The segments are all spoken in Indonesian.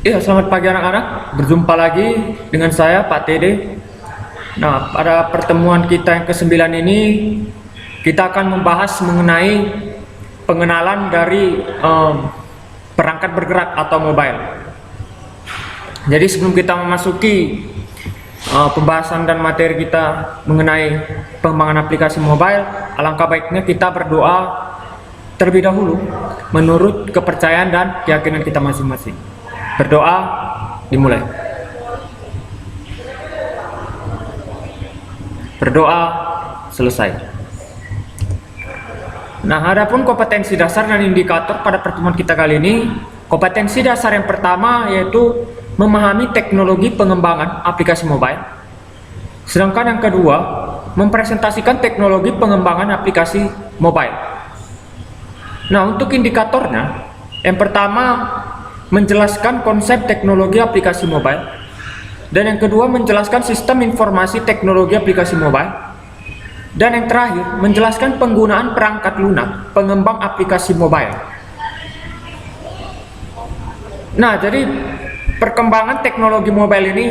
Ya, selamat pagi anak-anak. Berjumpa lagi dengan saya, Pak Tede. Nah, pada pertemuan kita yang ke-9 ini, kita akan membahas mengenai pengenalan dari perangkat bergerak atau mobile. Jadi sebelum kita memasuki pembahasan dan materi kita mengenai pengembangan aplikasi mobile, alangkah baiknya kita berdoa terlebih dahulu menurut kepercayaan dan keyakinan kita masing-masing. Berdoa, dimulai. Berdoa, selesai. Nah, adapun kompetensi dasar dan indikator pada pertemuan kita kali ini, kompetensi dasar yang pertama yaitu memahami teknologi pengembangan aplikasi mobile. Sedangkan yang kedua, mempresentasikan teknologi pengembangan aplikasi mobile. Nah, untuk indikatornya, yang pertama menjelaskan konsep teknologi aplikasi mobile, dan yang kedua menjelaskan sistem informasi teknologi aplikasi mobile, dan yang terakhir menjelaskan penggunaan perangkat lunak pengembang aplikasi mobile. Nah, jadi perkembangan teknologi mobile ini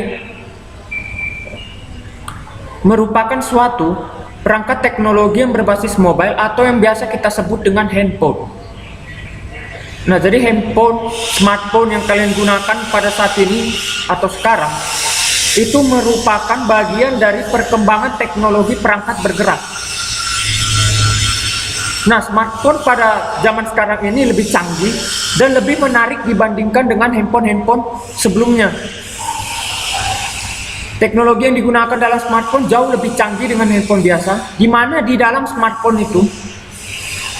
merupakan suatu perangkat teknologi yang berbasis mobile atau yang biasa kita sebut dengan handphone. Nah, jadi handphone, smartphone yang kalian gunakan pada saat ini atau sekarang itu merupakan bagian dari perkembangan teknologi perangkat bergerak. Nah, smartphone pada zaman sekarang ini lebih canggih dan lebih menarik dibandingkan dengan handphone-handphone sebelumnya. Teknologi yang digunakan dalam smartphone jauh lebih canggih dengan handphone biasa, di mana di dalam smartphone itu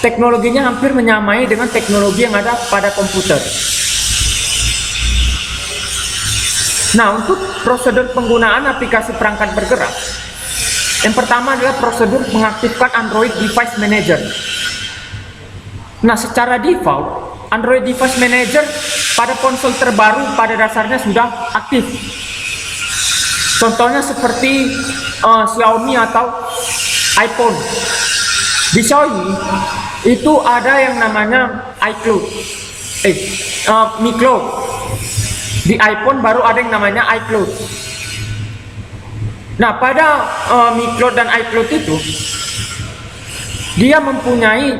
teknologinya hampir menyamai dengan teknologi yang ada pada komputer. Nah, untuk prosedur penggunaan aplikasi perangkat bergerak, yang pertama adalah prosedur mengaktifkan Android Device Manager. Nah, secara default, Android Device Manager pada ponsel terbaru pada dasarnya sudah aktif. Contohnya seperti Xiaomi atau iPhone. Di Xiaomi itu ada yang namanya iCloud, MiCloud. Di iPhone baru ada yang namanya iCloud. Nah, pada MiCloud dan iCloud itu dia mempunyai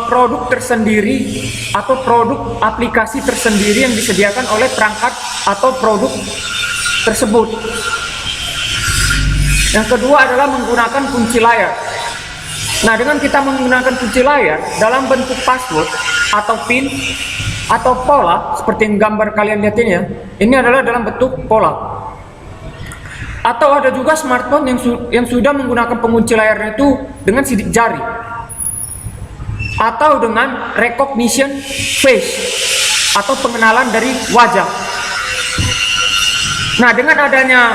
produk tersendiri atau produk aplikasi tersendiri yang disediakan oleh perangkat atau produk tersebut. Yang kedua adalah menggunakan kunci layar. Nah, dengan kita menggunakan kunci layar dalam bentuk password atau PIN atau pola seperti yang gambar kalian lihat ini ya, ini adalah dalam bentuk pola. Atau ada juga smartphone yang sudah menggunakan pengunci layarnya itu dengan sidik jari atau dengan recognition face atau pengenalan dari wajah. Nah, dengan adanya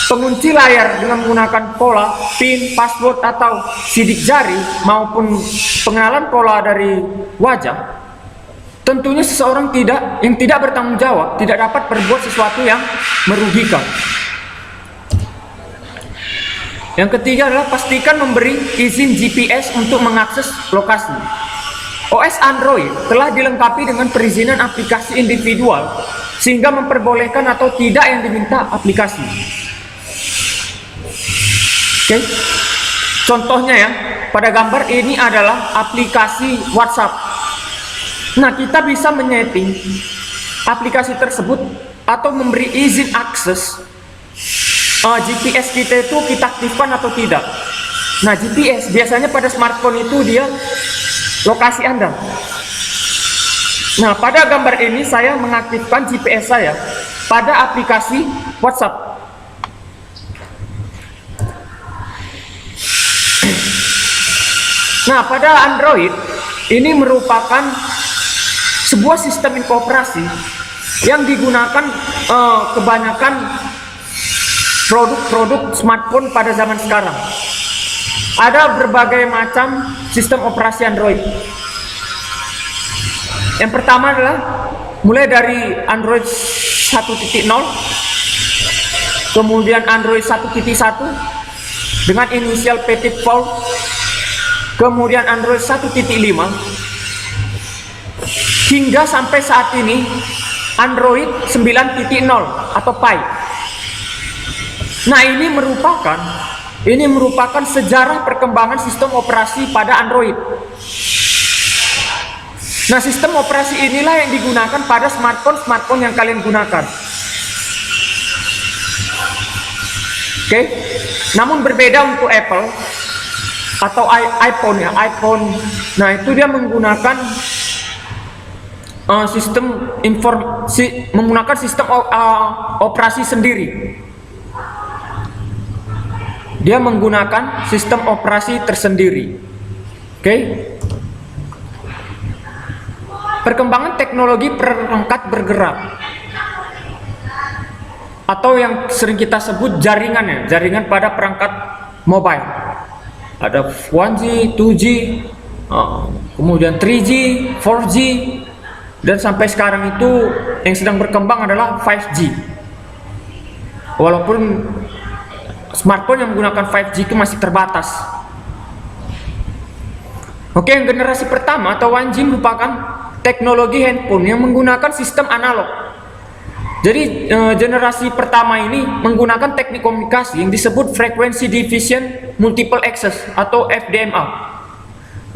pengunci layar dengan menggunakan pola, PIN, password atau sidik jari maupun pengenalan pola dari wajah, tentunya seseorang yang tidak bertanggung jawab tidak dapat berbuat sesuatu yang merugikan. Yang ketiga adalah pastikan memberi izin GPS untuk mengakses lokasi. OS Android telah dilengkapi dengan perizinan aplikasi individual sehingga memperbolehkan atau tidak yang diminta aplikasi. Oke. Contohnya ya, pada gambar ini adalah aplikasi WhatsApp. Nah, kita bisa menyeting aplikasi tersebut atau memberi izin akses GPS kita itu kita aktifkan atau tidak. Nah, GPS biasanya pada smartphone itu dia lokasi Anda. Nah, pada gambar ini saya mengaktifkan GPS saya pada aplikasi WhatsApp. Nah, pada Android ini merupakan sebuah sistem inkorporasi yang digunakan kebanyakan produk-produk smartphone pada zaman sekarang. Ada berbagai macam sistem operasi Android. Yang pertama adalah mulai dari Android 1.0, kemudian Android 1.1 dengan inisial Petit Four, kemudian Android 1.5 hingga sampai saat ini Android 9.0 atau Pie. Nah, ini merupakan sejarah perkembangan sistem operasi pada Android. Nah, sistem operasi inilah yang digunakan pada smartphone yang kalian gunakan. Oke. Namun berbeda untuk Apple atau iPhone ya, iPhone. Nah, itu dia menggunakan sistem operasi sendiri. Dia menggunakan sistem operasi tersendiri. Oke. Perkembangan teknologi perangkat bergerak atau yang sering kita sebut jaringan pada perangkat mobile. Ada 1G, 2G, kemudian 3G, 4G, dan sampai sekarang itu yang sedang berkembang adalah 5G. Walaupun smartphone yang menggunakan 5G itu masih terbatas. Oke, yang generasi pertama atau 1G merupakan teknologi handphone yang menggunakan sistem analog. Jadi generasi pertama ini menggunakan teknik komunikasi yang disebut Frequency Division Multiple Access atau FDMA.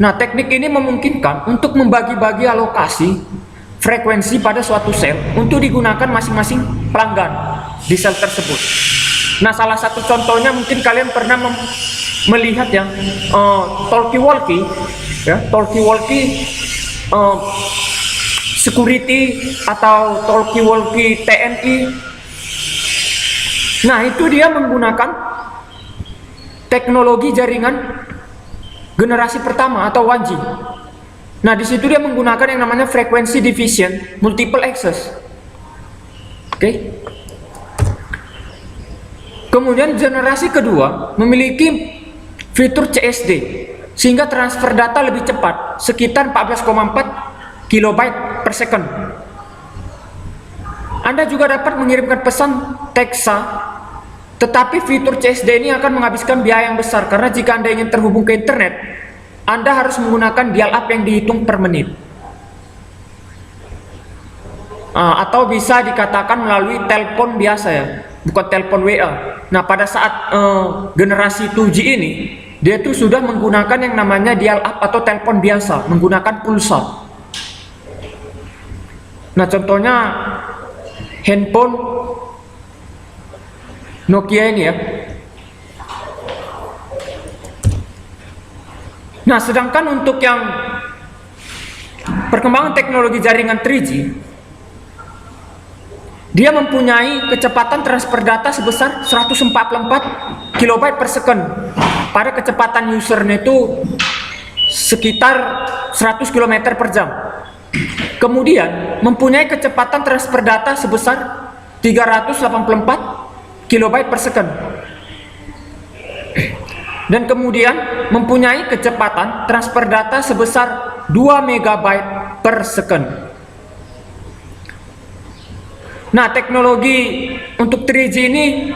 Nah, teknik ini memungkinkan untuk membagi-bagi alokasi frekuensi pada suatu sel untuk digunakan masing-masing pelanggan di sel tersebut. Nah, salah satu contohnya mungkin kalian pernah melihat yang talkie-walkie, ya, talkie-walkie security atau talkie-walkie TNI. Nah, itu dia menggunakan teknologi jaringan generasi pertama atau 1G. Nah, di situ dia menggunakan yang namanya frequency division multiple access. Oke. Kemudian generasi kedua memiliki fitur CSD sehingga transfer data lebih cepat, sekitar 14,4 kilobyte per second. Anda juga dapat mengirimkan pesan teksa, tetapi fitur CSD ini akan menghabiskan biaya yang besar karena jika Anda ingin terhubung ke internet, Anda harus menggunakan dial-up yang dihitung per menit. Atau bisa dikatakan melalui telepon biasa ya, bukan telepon WA. Nah, pada saat generasi 2G ini, dia tuh sudah menggunakan yang namanya dial-up atau telepon biasa, menggunakan pulsa. Nah, contohnya handphone Nokia ini ya. Nah, sedangkan untuk yang perkembangan teknologi jaringan 3G, dia mempunyai kecepatan transfer data sebesar 144 kilobyte per second. Pada kecepatan usernya itu sekitar 100 km per jam. Kemudian mempunyai kecepatan transfer data sebesar 384 kilobyte per second. Dan kemudian mempunyai kecepatan transfer data sebesar 2 megabyte per second. Nah, teknologi untuk 3G ini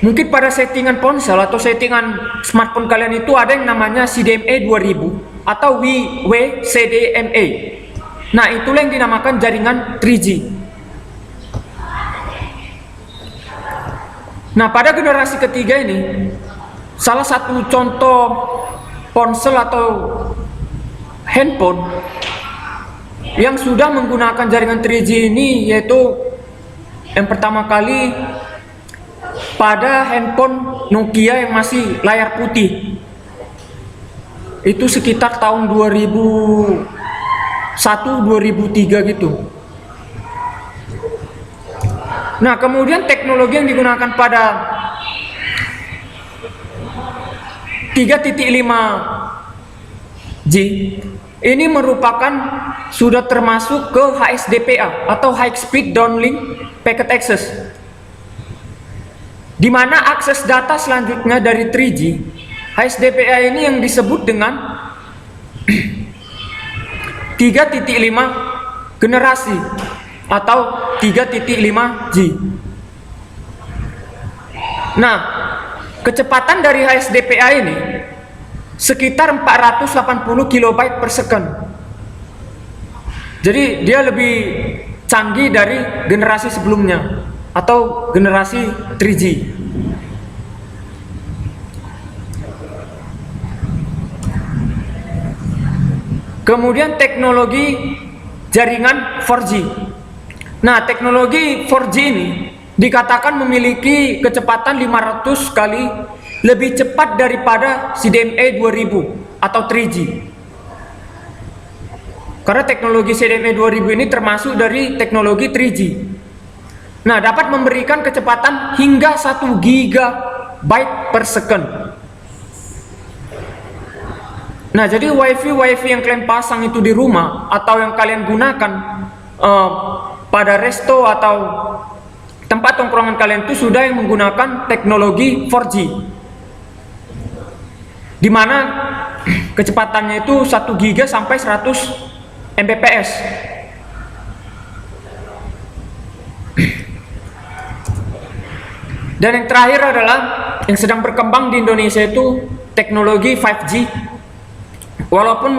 mungkin pada settingan ponsel atau settingan smartphone kalian itu ada yang namanya CDMA 2000 atau WCDMA. Nah, itulah yang dinamakan jaringan 3G. Nah, pada generasi ketiga ini, salah satu contoh ponsel atau handphone yang sudah menggunakan jaringan 3G ini yaitu yang pertama kali pada handphone Nokia yang masih layar putih. Itu sekitar tahun 2001-2003 gitu. Nah, kemudian teknologi yang digunakan pada 3.5G ini merupakan sudah termasuk ke HSDPA atau High Speed Downlink Packet Access, di mana akses data selanjutnya dari 3G. HSDPA ini yang disebut dengan 3.5 generasi atau 3.5G. Nah, kecepatan dari HSDPA ini sekitar 480 kilobyte per second. Jadi dia lebih canggih dari generasi sebelumnya atau generasi 3G. Kemudian teknologi jaringan 4G. Nah, teknologi 4G ini dikatakan memiliki kecepatan 500 kali lebih cepat daripada CDMA 2000 atau 3G. Karena teknologi CDMA 2000 ini termasuk dari teknologi 3G. Nah, dapat memberikan kecepatan hingga 1 GB per second. Nah, jadi wifi yang kalian pasang itu di rumah atau yang kalian gunakan pada resto atau tempat tongkrongan kalian itu sudah yang menggunakan teknologi 4G, di mana kecepatannya itu 1 GB sampai 100 Mbps. Dan yang terakhir adalah yang sedang berkembang di Indonesia itu teknologi 5G. Walaupun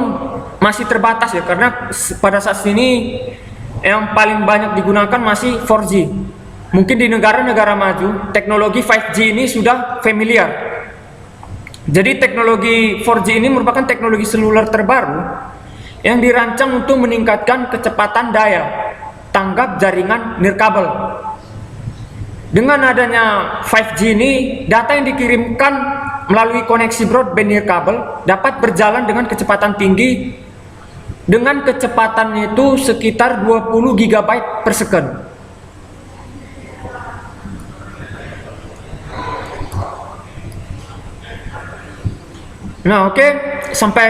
masih terbatas ya, karena pada saat ini yang paling banyak digunakan masih 4G. Mungkin di negara-negara maju teknologi 5G ini sudah familiar. Jadi teknologi 4G ini merupakan teknologi seluler terbaru yang dirancang untuk meningkatkan kecepatan daya tanggap jaringan nirkabel. Dengan adanya 5G ini, data yang dikirimkan melalui koneksi broadband nirkabel dapat berjalan dengan kecepatan tinggi, dengan kecepatannya itu sekitar 20 GB per second. Nah, oke, sampai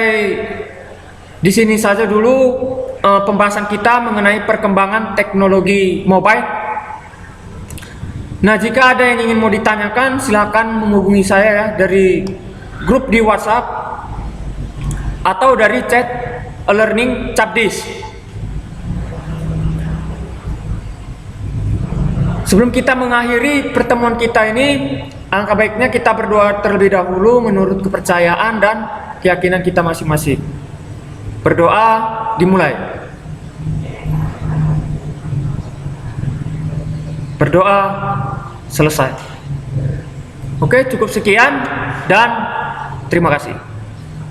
di sini saja dulu pembahasan kita mengenai perkembangan teknologi mobile. Nah, jika ada yang ingin mau ditanyakan, silakan menghubungi saya ya dari grup di WhatsApp atau dari chat e-learning Capdis. Sebelum kita mengakhiri pertemuan kita ini, alangkah baiknya kita berdoa terlebih dahulu menurut kepercayaan dan keyakinan kita masing-masing. Berdoa dimulai. Berdoa selesai. Oke, cukup sekian dan terima kasih.